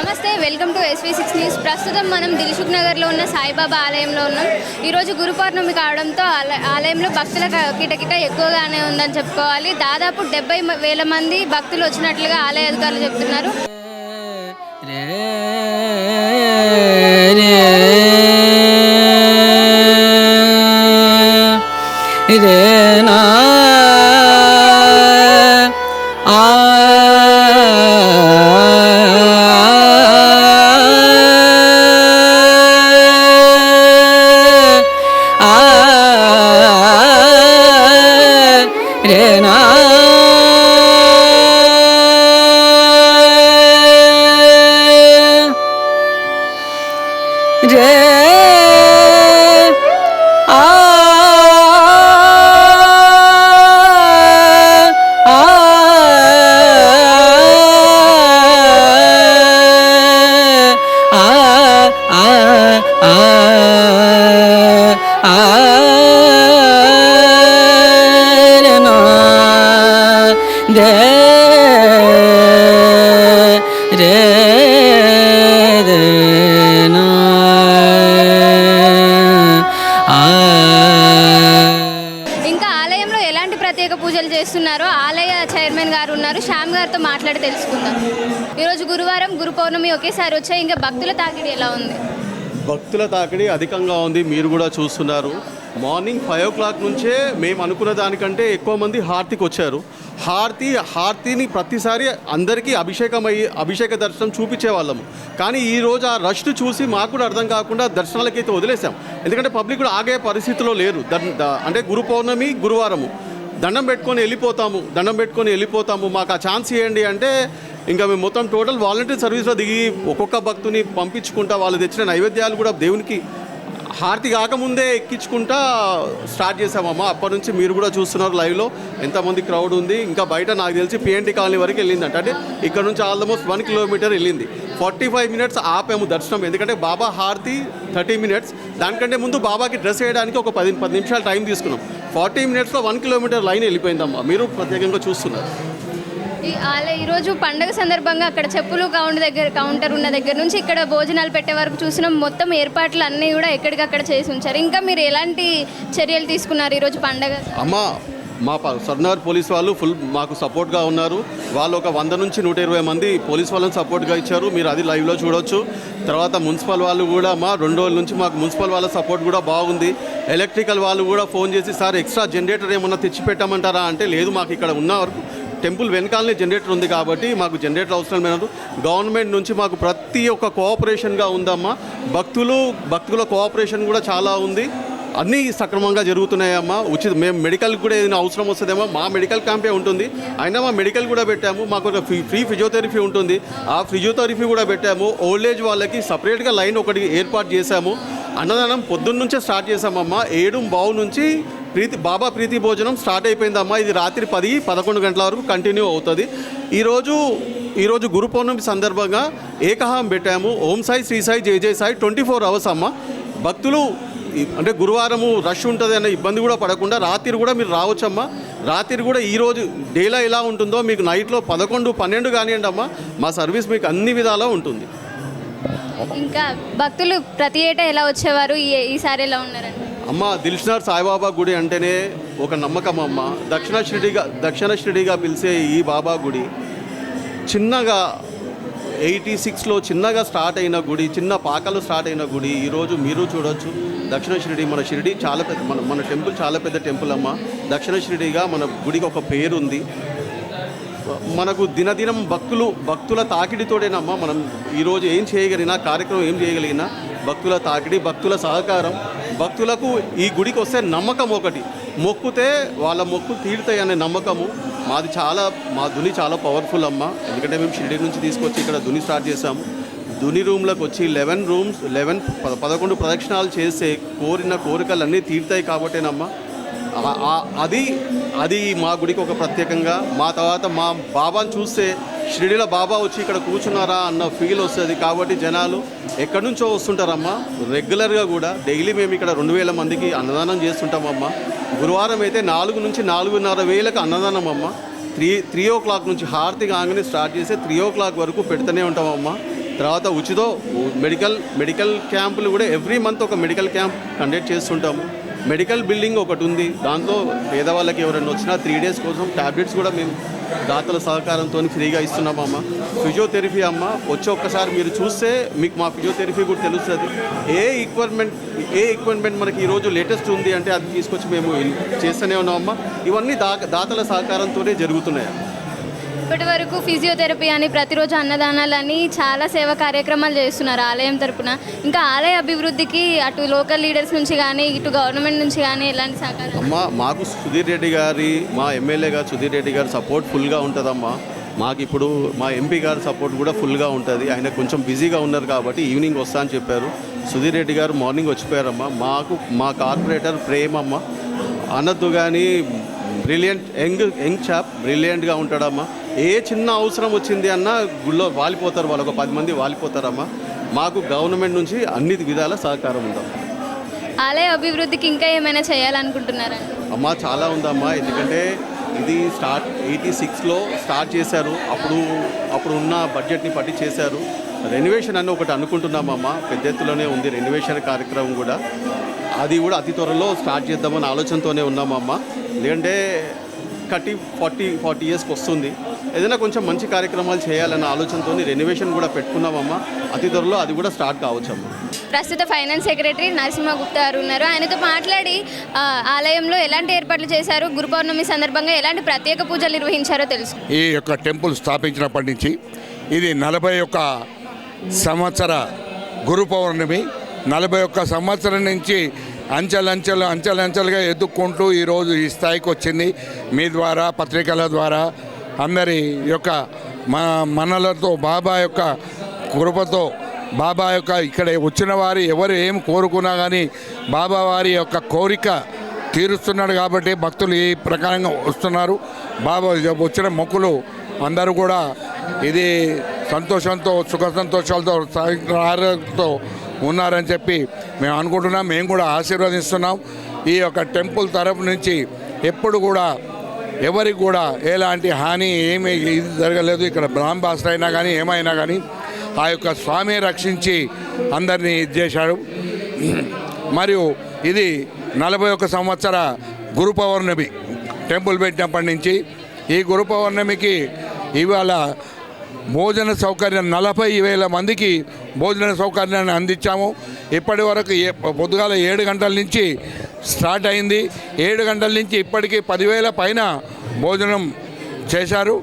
నమస్తే, welcome to SV6 news. ప్రస్తుతం మనం దిల్సుఖ్ నగర్లో ఉన్న సాయిబాబా ఆలయంలో ఉన్నాం. ఈరోజు గురు పౌర్ణమి కావడంతో ఆలయంలో భక్తుల కిటకిట ఎక్కువగానే ఉందని చెప్పుకోవాలి. దాదాపు 70,000 మంది భక్తులు వచ్చినట్లుగా ఆలయ అధికారులు చెప్తున్నారు. ఇంకా ఆలయంలో ఎలాంటి ప్రత్యేక పూజలు చేస్తున్నారో ఆలయ చైర్మన్ గారు ఉన్నారు, శ్యామ్ గారితో మాట్లాడి తెలుసుకుందాం. ఈరోజు గురువారం, గురు పౌర్ణమి ఒకేసారి వచ్చాయి. ఇంకా భక్తుల తాకిడి ఎలా ఉంది? భక్తుల తాకిడి అధికంగా ఉంది, మీరు కూడా చూస్తున్నారు. మార్నింగ్ 5 o'clock నుంచే మేము అనుకున్న దానికంటే ఎక్కువ మంది హారతికి వచ్చారు. హారతిని ప్రతిసారి అందరికీ అభిషేక దర్శనం చూపించేవాళ్ళము. కానీ ఈరోజు ఆ రష్ చూసి మాకు కూడా అర్థం కాకుండా దర్శనాలకైతే వదిలేసాం. ఎందుకంటే పబ్లిక్ కూడా ఆగే పరిస్థితిలో లేరు. అంటే గురు పౌర్ణమి గురువారము దండం పెట్టుకొని వెళ్ళిపోతాము, మాకు ఆ ఛాన్స్ ఇవ్వండి అంటే ఇంకా మేము మొత్తం టోటల్ వాలంటీర్ సర్వీస్లో దిగి ఒక్కొక్క భక్తుని పంపించుకుంటా వాళ్ళు తెచ్చిన నైవేద్యాలు కూడా దేవునికి హారతి కాకముందే ఎక్కించుకుంటా స్టార్ట్ చేసామమ్మా. అప్పటి నుంచి మీరు కూడా చూస్తున్నారు లైవ్లో ఎంతమంది క్రౌడ్ ఉంది. ఇంకా బయట నాకు తెలిసి PNT కాలనీ వరకు వెళ్ళిందంట. అంటే ఇక్కడ నుంచి ఆల్మోస్ట్ 1 kilometer వెళ్ళింది. 45 minutes ఆపాము దర్శనం. ఎందుకంటే బాబా హారతి 30 minutes, దానికంటే ముందు బాబాకి డ్రెస్ వేయడానికి ఒక 10 నిమిషాలు టైం తీసుకున్నాం. 40 minutesలో 1 kilometer లైన్ వెళ్ళిపోయిందమ్మా. మీరు ప్రత్యేకంగా చూస్తున్నారు. ఈరోజు పండుగ సందర్భంగా అక్కడ చెప్పులు కౌంటర్ ఉన్న దగ్గర నుంచి ఇక్కడ భోజనాలు పెట్టే వరకు చూసినాం. మొత్తం ఏర్పాట్లు అన్నీ కూడా ఎక్కడికక్కడ చేసి ఉంచారు. ఇంకా మీరు ఎలాంటి చర్యలు తీసుకున్నారు ఈరోజు పండుగ? అమ్మా, మా సర్నగర్ పోలీస్ వాళ్ళు ఫుల్ మాకు సపోర్ట్గా ఉన్నారు. వాళ్ళు ఒక 100 నుంచి 120 మంది పోలీస్ వాళ్ళని సపోర్ట్గా ఇచ్చారు. మీరు అది లైవ్లో చూడొచ్చు. తర్వాత మున్సిపల్ వాళ్ళు కూడా 2 రోజుల నుంచి మాకు మున్సిపల్ వాళ్ళ సపోర్ట్ కూడా బాగుంది. ఎలక్ట్రికల్ వాళ్ళు కూడా ఫోన్ చేసి, సార్ ఎక్స్ట్రా జనరేటర్ ఏమన్నా తెచ్చి పెట్టామంటారా అంటే, లేదు మాకు ఇక్కడ ఉన్న వరకు టెంపుల్ వెనకాలనే జనరేటర్ ఉంది కాబట్టి మాకు జనరేటర్ అవసరం లేదు. గవర్నమెంట్ నుంచి మాకు ప్రతి ఒక్క కోఆపరేషన్గా ఉందమ్మా. భక్తుల కోఆపరేషన్ కూడా చాలా ఉంది. అన్నీ సక్రమంగా జరుగుతున్నాయమ్మా. మేము మెడికల్ కూడా ఏదైనా అవసరం వస్తుందేమో మా మెడికల్ క్యాంపే ఉంటుంది. అయినా మా మెడికల్ కూడా పెట్టాము. మాకు ఒక ఫ్రీ ఫిజియోథెరపీ ఉంటుంది, ఆ ఫిజియోథెరపీ కూడా పెట్టాము. ఓల్డ్ ఏజ్ వాళ్ళకి సపరేట్గా లైన్ ఒకటి ఏర్పాటు చేశాము. అన్నదానం పొద్దున్న నుంచే స్టార్ట్ చేశామమ్మా. 7:15 నుంచి బాబా ప్రీతి భోజనం స్టార్ట్ అయిపోయిందమ్మా. ఇది రాత్రి 10-11 గంటల వరకు కంటిన్యూ అవుతుంది. ఈరోజు గురు పౌర్ణమి సందర్భంగా ఏకహాం పెట్టాము. ఓం సాయి, శ్రీ సాయి, జై జై సాయి 24 hours అమ్మ. భక్తులు అంటే గురువారము రష్ ఉంటుంది అన్న ఇబ్బంది కూడా పడకుండా రాత్రి కూడా మీరు రావచ్చమ్మా. రాత్రి కూడా ఈరోజు డేలో ఎలా ఉంటుందో మీకు నైట్లో 11-12 కానివ్వండి అమ్మా, మా సర్వీస్ మీకు అన్ని విధాలా ఉంటుంది. ఇంకా భక్తులు ప్రతి ఏటా ఎలా వచ్చేవారు, ఈసారి ఎలా ఉన్నారండి? అమ్మ, దిల్సుఖ్నగర్ సాయిబాబా గుడి అంటేనే ఒక నమ్మకం అమ్మ. దక్షిణ షిరిడిగా పిలిచే ఈ బాబా గుడి చిన్నగా 86లో చిన్నగా స్టార్ట్ అయిన గుడి, చిన్న పాకలు స్టార్ట్ అయిన గుడి. ఈరోజు మీరు చూడొచ్చు దక్షిణ షిరిడి, మన షిరిడి చాలా పెద్ద, మన టెంపుల్ చాలా పెద్ద టెంపుల్ అమ్మ. దక్షిణ షిరిడిగా మన గుడికి ఒక పేరు ఉంది. మనకు దినదినం భక్తుల తాకిడితోడేనమ్మా మనం ఈరోజు ఏం చేయగలిగినా, కార్యక్రమం ఏం చేయగలిగినా భక్తుల తాకిడి, భక్తుల సహకారం. భక్తులకు ఈ గుడికి వస్తే నమ్మకం ఒకటి, మొక్కుతే వాళ్ళ మొక్కు తీరుతాయి అనే నమ్మకము మా దుని చాలా పవర్ఫుల్ అమ్మ. ఎందుకంటే మేము షిరిడి నుంచి తీసుకొచ్చి ఇక్కడ దుని స్టార్ట్ చేసాము. దుని రూమ్లోకి వచ్చి 11 ప్రదక్షిణాలు చేస్తే కోరిన కోరికలన్నీ తీరుతాయి కాబట్టేనమ్మా. అది మా గుడికి ఒక ప్రత్యేకంగా. మా తర్వాత మా బాబాను చూస్తే షిరిడిలో బాబా వచ్చి ఇక్కడ కూర్చున్నారా అన్న ఫీల్ వస్తుంది. కాబట్టి జనాలు ఎక్కడి నుంచో వస్తుంటారమ్మా. రెగ్యులర్గా కూడా డైలీ మేము ఇక్కడ 2000 మందికి అన్నదానం చేస్తుంటామమ్మా. గురువారం అయితే 4 నుంచి 4.5 వేలకు అన్నదానం అమ్మ. 3 o'clock నుంచి హారతి కాగానే స్టార్ట్ చేసి 3 o'clock వరకు పెడుతూనే ఉంటామమ్మా. తర్వాత మెడికల్ క్యాంపులు కూడా ఎవ్రీ మంత్ ఒక మెడికల్ క్యాంప్ కండక్ట్ చేస్తుంటాము. మెడికల్ బిల్డింగ్ ఒకటి ఉంది, దాంట్లో పేదవాళ్ళకి ఎవరైనా వచ్చినా 3 days కోసం ట్యాబ్లెట్స్ కూడా మేము దాతల సహకారంతో ఫ్రీగా ఇస్తున్నామమ్మ. ఫిజియోథెరపీ అమ్మ వచ్చి ఒక్కసారి మీరు చూస్తే మీకు మా ఫిజియోథెరపీ కూడా తెలుస్తుంది. ఏ ఈక్విప్మెంట్ మనకి ఈరోజు లేటెస్ట్ ఉంది అంటే అది తీసుకొచ్చి మేము చేస్తూనే ఉన్నామమ్మ. ఇవన్నీ దాతల సహకారంతోనే జరుగుతున్నాయి. ఇప్పటి వరకు ఫిజియోథెరపీ అని, ప్రతిరోజు అన్నదానాలని చాలా సేవా కార్యక్రమాలు చేస్తున్నారు ఆలయం తరపున. ఇంకా ఆలయ అభివృద్ధికి అటు లోకల్ లీడర్స్ నుంచి కానీ ఇటు గవర్నమెంట్ నుంచి కానీ ఎలాంటి సహకారం? అమ్మ మాకు సుధీర్ రెడ్డి గారి, మా ఎమ్మెల్యే గారు సుధీర్ రెడ్డి గారి సపోర్ట్ ఫుల్గా ఉంటుందమ్మా. మాకు ఇప్పుడు మా ఎంపీ గారి సపోర్ట్ కూడా ఫుల్గా ఉంటుంది. ఆయన కొంచెం బిజీగా ఉన్నారు కాబట్టి ఈవినింగ్ వస్తా అని చెప్పారు. సుధీర్ రెడ్డి గారు మార్నింగ్ వచ్చిపోయారమ్మా. మా కార్పొరేటర్ ప్రేమమ్మ అనద్దు కానీ బ్రిలియంట్ యంగ్ చాప్, బ్రిలియంట్గా ఉంటాడమ్మా. ఏ చిన్న అవసరం వచ్చింది అన్నా గుళ్ళో వాలిపోతారు, వాళ్ళు ఒక 10 మంది వాలిపోతారమ్మా. మాకు గవర్నమెంట్ నుంచి అన్ని విధాల సహకారం ఉందమ్మా. ఆలయ అభివృద్ధికి ఇంకా ఏమైనా చేయాలనుకుంటున్నారా? అమ్మా చాలా ఉందమ్మా. ఎందుకంటే ఇది 86లో స్టార్ట్ చేశారు. అప్పుడు ఉన్న బడ్జెట్ని పట్టి చేశారు. రెనోవేషన్ అని ఒకటి అనుకుంటున్నామమ్మా. పెద్ద ఎత్తులోనే ఉంది రెనోవేషన్ కార్యక్రమం కూడా. అది కూడా అతి త్వరలో స్టార్ట్ చేద్దామని ఆలోచనతోనే ఉన్నామమ్మా. ఎందుకంటే 40 yearsకి వస్తుంది. ఏదైనా కొంచెం మంచి కార్యక్రమాలు చేయాలన్న ఆలోచనతో రెనోవేషన్ కూడా పెట్టుకున్నామమ్మా. అతి త్వరలో అది కూడా స్టార్ట్ కావచ్చమ్మా. ప్రస్తుత ఫైనాన్స్ సెక్రటరీ నరసింహ గుప్తా గారు ఉన్నారు. ఆయనతో మాట్లాడి ఆలయంలో ఎలాంటి ఏర్పాట్లు చేశారు, గురు పౌర్ణమి సందర్భంగా ఎలాంటి ప్రత్యేక పూజలు నిర్వహించారో తెలుసు. ఈ యొక్క టెంపుల్ స్థాపించినప్పటి నుంచి ఇది 41 సంవత్సర గురు పౌర్ణమి. 41 సంవత్సరం నుంచి అంచెలంచెలుగా ఎదుక్కుంటూ ఈరోజు ఈ స్థాయికి వచ్చింది. మీ ద్వారా, పత్రికల ద్వారా, అందరి యొక్క మనలతో, బాబా యొక్క కృపతో, బాబా యొక్క ఇక్కడ వచ్చిన వారు ఎవరు ఏం కోరుకున్నా కానీ బాబా వారి యొక్క కోరిక తీరుస్తున్నాడు కాబట్టి భక్తులు ఈ ప్రకారంగా వస్తున్నారు. బాబా వచ్చిన మొక్కులు అందరూ కూడా ఇది సంతోషంతో, సుఖ సంతోషాలతో, ఆరోగ్యంతో ఉన్నారని చెప్పి మేము అనుకుంటున్నాం. మేము కూడా ఆశీర్వదిస్తున్నాం. ఈ యొక్క టెంపుల్ తరపు నుంచి ఎప్పుడు కూడా ఎవరికి కూడా ఎలాంటి హాని ఏమీ ఇది జరగలేదు. ఇక్కడ బ్రాహ్మణాస్త్ర అయినా కానీ ఏమైనా కానీ ఆ యొక్క స్వామి రక్షించి అందరినీ ఇది చేశాడు. మరియు ఇది 41 సంవత్సర గురు పౌర్ణమి టెంపుల్ పెట్టినప్పటి నుంచి. ఈ గురు పౌర్ణమికి ఇవాళ భోజన సౌకర్యం 40,000 మందికి భోజన సౌకర్యాన్ని అందించాము. ఇప్పటి వరకు పొద్దుగాల 7 గంటల నుంచి స్టార్ట్ అయింది. 7 గంటల నుంచి ఇప్పటికీ 10,000 పైన భోజనం చేశారు.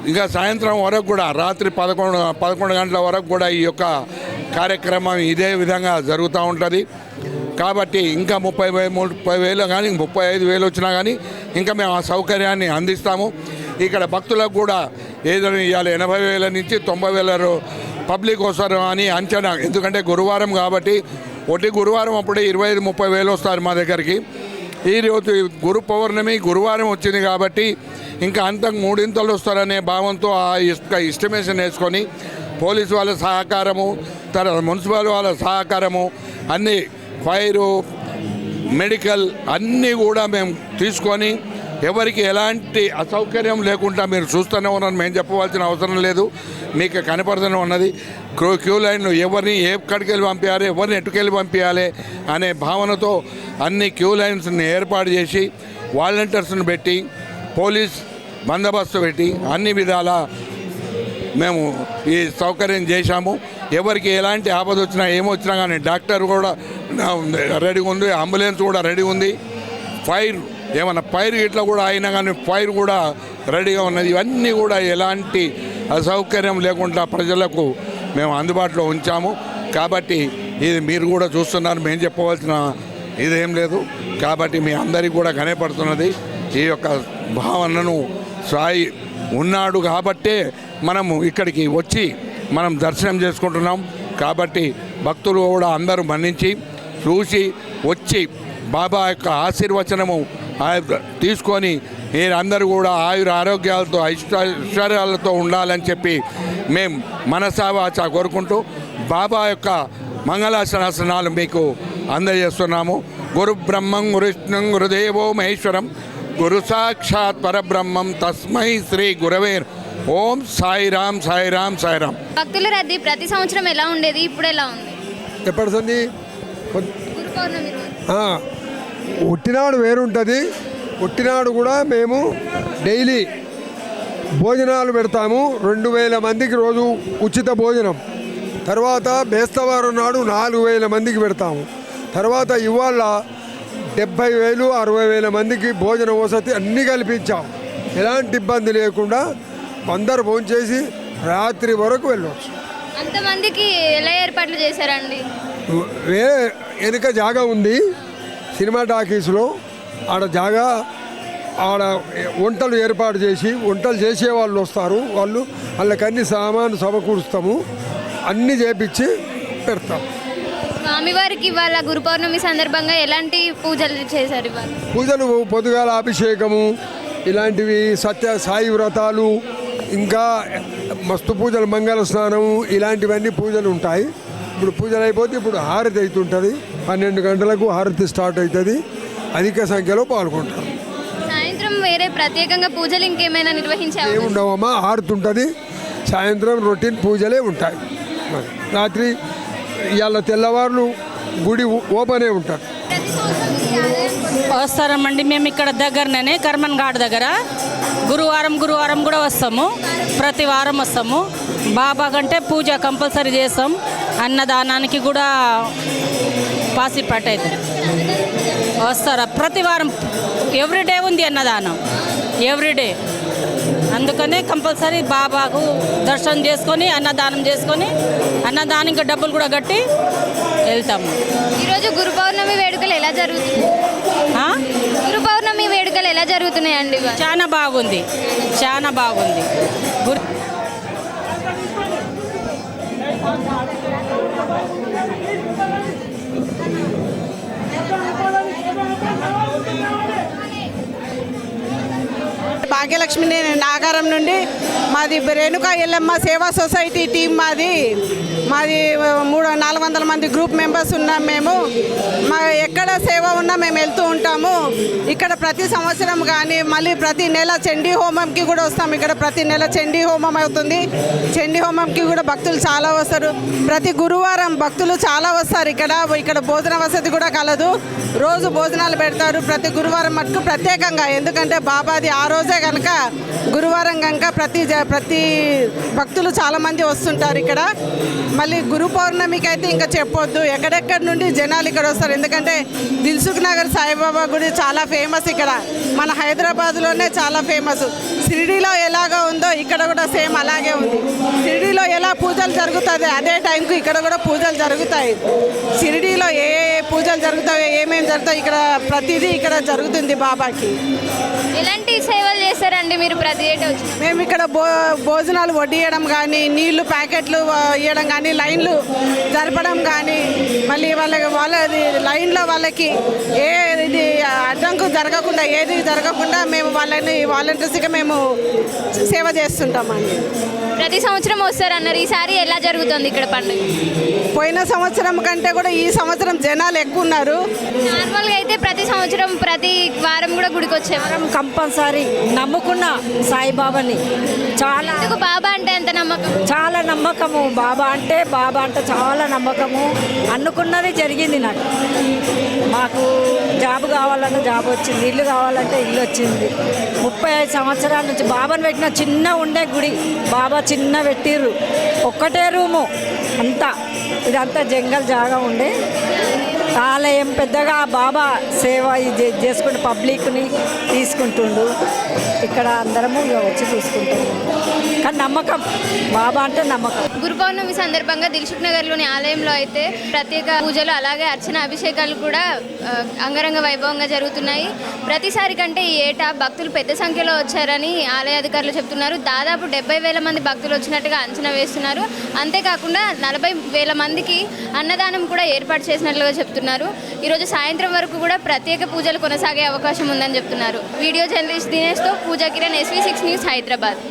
ఇంకా సాయంత్రం వరకు కూడా రాత్రి 11 గంటల వరకు కూడా ఈ యొక్క కార్యక్రమం ఇదే విధంగా జరుగుతూ ఉంటుంది. కాబట్టి ఇంకా 30,000 కానీ 35,000 వచ్చినా కానీ ఇంకా మేము ఆ సౌకర్యాన్ని అందిస్తాము. ఇక్కడ భక్తులకు కూడా ఏదైనా ఇవాళ 80,000 నుంచి 90,000 పబ్లిక్ వస్తారు అని అంచనా. ఎందుకంటే గురువారం కాబట్టి ఒకటి గురువారం అప్పుడే 25,000-30,000 వస్తారు మా దగ్గరికి. ఈరోజు గురు పౌర్ణమి గురువారం వచ్చింది కాబట్టి ఇంకా అంతకు 3 వస్తారనే భావంతో ఆ ఎస్టిమేషన్ వేసుకొని పోలీసు వాళ్ళ సహకారము, తర్వాత మున్సిపల్ వాళ్ళ సహకారము, అన్నీ ఫైరు, మెడికల్ అన్నీ కూడా మేము తీసుకొని ఎవరికి ఎలాంటి అసౌకర్యం లేకుండా మీరు చూస్తూనే ఉన్నారు. మేము చెప్పవలసిన అవసరం లేదు, మీకు కనపడుతూనే ఉన్నది. క్యూ లైన్లు ఎవరిని ఎక్కడికి వెళ్ళి పంపించాలి, ఎవరిని ఎట్టుకెళ్ళి పంపించాలి అనే భావనతో అన్ని క్యూ లైన్స్ని ఏర్పాటు చేసి వాలంటీర్స్ని పెట్టి పోలీస్ బందోబస్తు పెట్టి అన్ని విధాల మేము ఈ సౌకర్యం చేశాము. ఎవరికి ఎలాంటి ఆపద వచ్చినా ఏమొచ్చినా కానీ డాక్టర్ కూడా రెడీగా ఉంది, అంబులెన్స్ కూడా రెడీ ఉంది, ఫైర్ ఏమన్నా ఫైర్ ఇట్లా కూడా అయినా కానీ ఫైర్ కూడా రెడీగా ఉన్నది. ఇవన్నీ కూడా ఎలాంటి అసౌకర్యం లేకుండా ప్రజలకు మేము అందుబాటులో ఉంచాము. కాబట్టి ఇది మీరు కూడా చూస్తున్నారు, మేము చెప్పవలసిన ఇదేం లేదు. కాబట్టి మీ అందరికీ కూడా కనపడుతున్నది ఈ యొక్క భావనను. సాయి ఉన్నాడు కాబట్టే మనము ఇక్కడికి వచ్చి మనం దర్శనం చేసుకుంటున్నాం. కాబట్టి భక్తులు కూడా అందరూ మన్నించి చూసి వచ్చి బాబా యొక్క ఆశీర్వచనము తీసుకొని మీరందరూ కూడా ఆయుర ఆరోగ్యాలతో ఐశ్వర్యాలతో ఉండాలని చెప్పి మేము మనసావాచ కోరుకుంటూ బాబా యొక్క మంగళాశాసనాలు మీకు అందజేస్తున్నాము. గురు బ్రహ్మం గురుష్ణం గురుదేవో మహేశ్వరం గురు సాక్షాత్ పరబ్రహ్మం తస్మై శ్రీ గురవే ఓం సాయిరామ్ సాయిరామ్ సాయిరామ్. భక్తుల రద్దీ ప్రతి సంవత్సరం ఎలా ఉండేది, ఇప్పుడు ఎలా ఉంది? ఎప్పటి సంది గురు పౌర్ణమి రోజు ఒట్టినాడు వేరుంటుంది. ఒట్టినాడు కూడా మేము డైలీ భోజనాలు పెడతాము. 2000 మందికి రోజు ఉచిత భోజనం. తర్వాత బేస్తవారం నాడు 4000 మందికి పెడతాము. తర్వాత ఇవాళ 70,000 60,000 మందికి భోజన వసతి అన్నీ కల్పించాం. ఎలాంటి ఇబ్బంది లేకుండా అందరు భోంచేసి రాత్రి వరకు వెళ్ళవచ్చు. అంతమందికి ఎలా ఏర్పాట్లు చేశారండి? వెనుక జాగా ఉంది సినిమా టాకీస్లో. ఆడ జాగా, ఆడ వంటలు ఏర్పాటు చేసి వంటలు చేసే వాళ్ళు వస్తారు. వాళ్ళు వాళ్ళకన్నీ సామాను సమకూరుస్తాము, అన్నీ చేపించి పెడతాం. స్వామివారికి ఇవాళ గురు పౌర్ణమి సందర్భంగా ఎలాంటి పూజలు చేశారు? ఇవాళ పూజలు పొద్దుగాల అభిషేకము ఇలాంటివి, సత్య సాయి వ్రతాలు, ఇంకా మస్తు పూజలు, మంగళ స్నానము ఇలాంటివన్నీ పూజలు ఉంటాయి. ఇప్పుడు పూజలు అయిపోతే ఇప్పుడు హారతి అవుతుంటుంది. 12 గంటలకు హారతి స్టార్ట్ అవుతుంది. అధిక సంఖ్యలో పాల్గొంటారు. సాయంత్రం వేరే ప్రత్యేకంగా పూజలు ఇంకేమైనా నిర్వహించారు? ఏముండవమ్మా, హారతి ఉంటుంది. సాయంత్రం రొటీన్ పూజలే ఉంటాయి. రాత్రి ఇవాళ తెల్లవారులు గుడి ఓపెనే ఉంటారు. వస్తారమ్మండి. మేము ఇక్కడ దగ్గరనే కర్మన్ ఘాట్ దగ్గర గురువారం కూడా వస్తాము. ప్రతి వారం వస్తాము. బాబా కంటే పూజ కంపల్సరీ చేస్తాం. అన్నదానానికి కూడా పాసిపట్ అవుతుంది. వస్తారా? ప్రతి వారం ఎవ్రీడే ఉంది అన్నదానం, ఎవ్రీడే. అందుకనే కంపల్సరీ బాబాకు దర్శనం చేసుకొని అన్నదానం చేసుకొని అన్నదానికి డబ్బులు కూడా కట్టి వెళ్తాము. ఈరోజు గురు పౌర్ణమి వేడుకలు ఎలా జరుగుతున్నాయి? గురు పౌర్ణమి వేడుకలు ఎలా జరుగుతున్నాయండి? చాలా బాగుంది, చాలా బాగుంది. భాగ్యలక్ష్మి, నేను నాగారం నుండి. మాది రేణుకా ఎల్లమ్మ సేవా సొసైటీ టీం. మాది 400 మంది గ్రూప్ మెంబర్స్ ఉన్నాం మేము. ఎక్కడ సేవ ఉన్నా మేము వెళ్తూ ఉంటాము. ఇక్కడ ప్రతి సంవత్సరం కానీ మళ్ళీ ప్రతి నెల చండీ హోమంకి కూడా వస్తాం. ఇక్కడ ప్రతి నెల చండీ హోమం అవుతుంది. చండీ హోమంకి కూడా భక్తులు చాలా వస్తారు. ప్రతి గురువారం భక్తులు చాలా వస్తారు. ఇక్కడ భోజన వసతి కూడా కలదు. రోజు భోజనాలు పెడతారు. ప్రతి గురువారం మటుకు ప్రత్యేకంగా, ఎందుకంటే బాబాది ఆ రోజే కనుక గురువారం కనుక ప్రతి భక్తులు చాలామంది వస్తుంటారు ఇక్కడ. మళ్ళీ గురు పౌర్ణమికి అయితే ఇంకా చెప్పొద్దు. ఎక్కడెక్కడి నుండి జనాలు ఇక్కడ వస్తారు. ఎందుకంటే దిల్సుఖ్ నగర్ సాయిబాబా గుడి చాలా ఫేమస్. ఇక్కడ మన హైదరాబాద్లోనే చాలా ఫేమస్. షిరిడీలో ఎలాగో ఉందో ఇక్కడ కూడా సేమ్ అలాగే ఉంది. షిరిడీలో ఎలా పూజలు జరుగుతుంది అదే టైంకి ఇక్కడ కూడా పూజలు జరుగుతాయి. షిరిడీలో ఏ పూజలు జరుగుతాయో, ఏమేమి జరుగుతాయో ఇక్కడ ప్రతిదీ ఇక్కడ జరుగుతుంది బాబాకి. ఎలాంటి సేవలు చేస్తారండి మీరు ప్రతి ఏటా వచ్చి? మేము ఇక్కడ భోజనాలు వడ్డియడం కానీ, నీళ్లు ప్యాకెట్లు ఇవ్వడం కానీ, లైన్లు జరపడం కానీ, మళ్ళీ వాళ్ళది లైన్లో వాళ్ళకి ఇది అడ్డంకు జరగకుండా, ఏది జరగకుండా మేము వాళ్ళని వాలంటీర్స్గా మేము సేవ చేస్తుంటామండి. ప్రతి సంవత్సరం వస్తారన్నారు, ఈసారి ఎలా జరుగుతుంది ఇక్కడ పండుగ? పోయిన సంవత్సరం కంటే కూడా ఈ సంవత్సరం జనాలు ఎక్కువ ఉన్నారు. నార్మల్గా అయితే ప్రతి సంవత్సరం ప్రతి వారం కూడా గుడికి వచ్చేవారం. కంపల్సరీ నమ్ముకున్న సాయిబాబాని. చాలా ఎందుకు బాబా అంటే ఎంత నమ్మకం? చాలా నమ్మకము. బాబా అంటే చాలా నమ్మకము. అనుకున్నది జరిగింది. నాకు మాకు జాబ్ కావాలన్నా జాబ్ వచ్చింది, ఇల్లు కావాలంటే ఇల్లు వచ్చింది. 35 సంవత్సరాల నుంచి బాబాని పెట్టిన చిన్న ఉండే గుడి. బాబా చిన్న పెట్టిర్రు, ఒక్కటే రూము అంతా. ఇదంతా జంగల్ జాగా ఉండే ఆలయం. పెద్దగా బాబా సేవ ఇది చేసుకుంటూ పబ్లిక్ని తీసుకుంటుండు. ఇక్కడ అందరము వచ్చి చూసుకుంటాము. కానీ నమ్మకం, బాబా అంటే నమ్మకం. గురు పౌర్ణమి సందర్భంగా దిల్సుఖ్ నగర్లోని ఆలయంలో అయితే ప్రత్యేక పూజలు, అలాగే అర్చన అభిషేకాలు కూడా అంగరంగ వైభవంగా జరుగుతున్నాయి. ప్రతిసారి కంటే ఈ ఏటా భక్తులు పెద్ద సంఖ్యలో వచ్చారని ఆలయ అధికారులు చెప్తున్నారు. దాదాపు 70,000 మంది భక్తులు వచ్చినట్టుగా అంచనా వేస్తున్నారు. అంతేకాకుండా 40,000 మందికి అన్నదానం కూడా ఏర్పాటు చేసినట్లుగా చెప్తున్నారు. ఈరోజు సాయంత్రం వరకు కూడా ప్రత్యేక పూజలు కొనసాగే అవకాశం ఉందని చెప్తున్నారు. వీడియో జర్నలిస్ట్ దినేష్తో పూజా కిరణ్, SV6 న్యూస్, హైదరాబాద్.